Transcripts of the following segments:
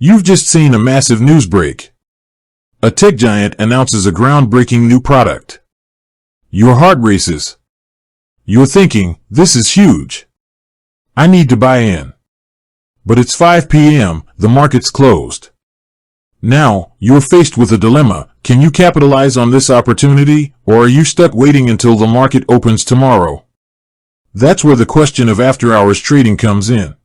You've just seen a massive news break. A tech giant announces a groundbreaking new product. Your heart races. You're thinking, this is huge. I need to buy in. But it's 5 p.m., the market's closed. Now, you're faced with a dilemma. Can you capitalize on this opportunity, or are you stuck waiting until the market opens tomorrow? That's where the question of after-hours trading comes in.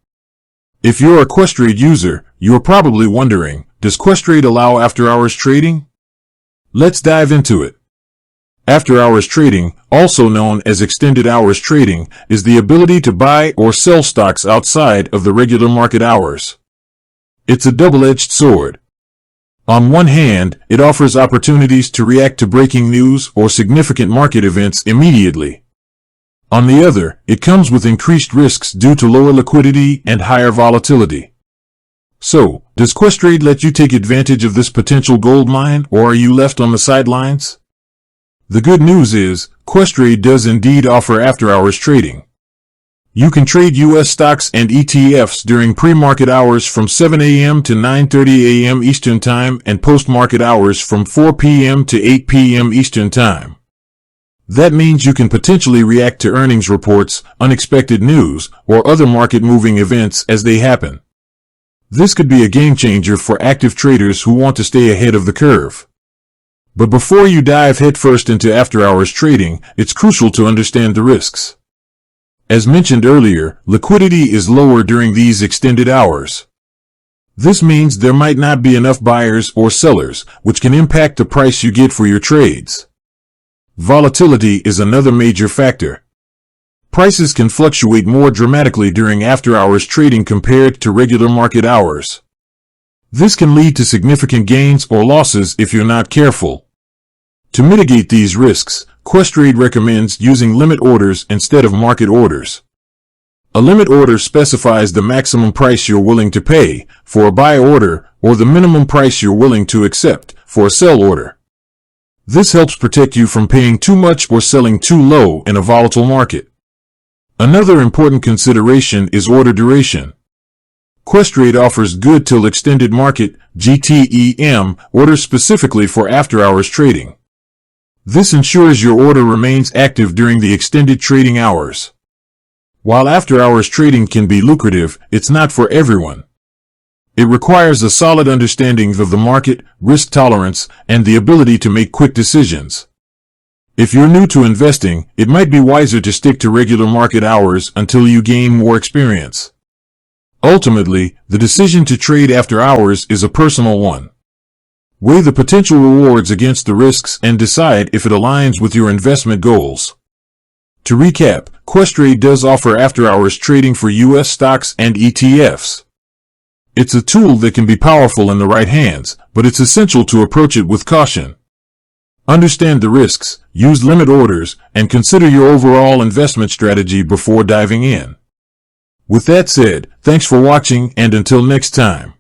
If you're a Questrade user, you're probably wondering, does Questrade allow after-hours trading? Let's dive into it. After-hours trading, also known as extended hours trading, is the ability to buy or sell stocks outside of the regular market hours. It's a double-edged sword. On one hand, it offers opportunities to react to breaking news or significant market events immediately. On the other, it comes with increased risks due to lower liquidity and higher volatility. So, does Questrade let you take advantage of this potential gold mine, or are you left on the sidelines? The good news is, Questrade does indeed offer after-hours trading. You can trade U.S. stocks and ETFs during pre-market hours from 7 a.m. to 9:30 a.m. Eastern Time and post-market hours from 4 p.m. to 8 p.m. Eastern Time. That means you can potentially react to earnings reports, unexpected news, or other market-moving events as they happen. This could be a game-changer for active traders who want to stay ahead of the curve. But before you dive headfirst into after-hours trading, it's crucial to understand the risks. As mentioned earlier, liquidity is lower during these extended hours. This means there might not be enough buyers or sellers, which can impact the price you get for your trades. Volatility is another major factor. Prices can fluctuate more dramatically during after-hours trading compared to regular market hours. This can lead to significant gains or losses if you're not careful. To mitigate these risks, Questrade recommends using limit orders instead of market orders. A limit order specifies the maximum price you're willing to pay for a buy order or the minimum price you're willing to accept for a sell order. This helps protect you from paying too much or selling too low in a volatile market. Another important consideration is order duration. Questrade offers good till extended market (GTEM) orders specifically for after-hours trading. This ensures your order remains active during the extended trading hours. While after-hours trading can be lucrative, it's not for everyone. It requires a solid understanding of the market, risk tolerance, and the ability to make quick decisions. If you're new to investing, it might be wiser to stick to regular market hours until you gain more experience. Ultimately, the decision to trade after hours is a personal one. Weigh the potential rewards against the risks and decide if it aligns with your investment goals. To recap, Questrade does offer after-hours trading for U.S. stocks and ETFs. It's a tool that can be powerful in the right hands, but it's essential to approach it with caution. Understand the risks, use limit orders, and consider your overall investment strategy before diving in. With that said, thanks for watching, and until next time.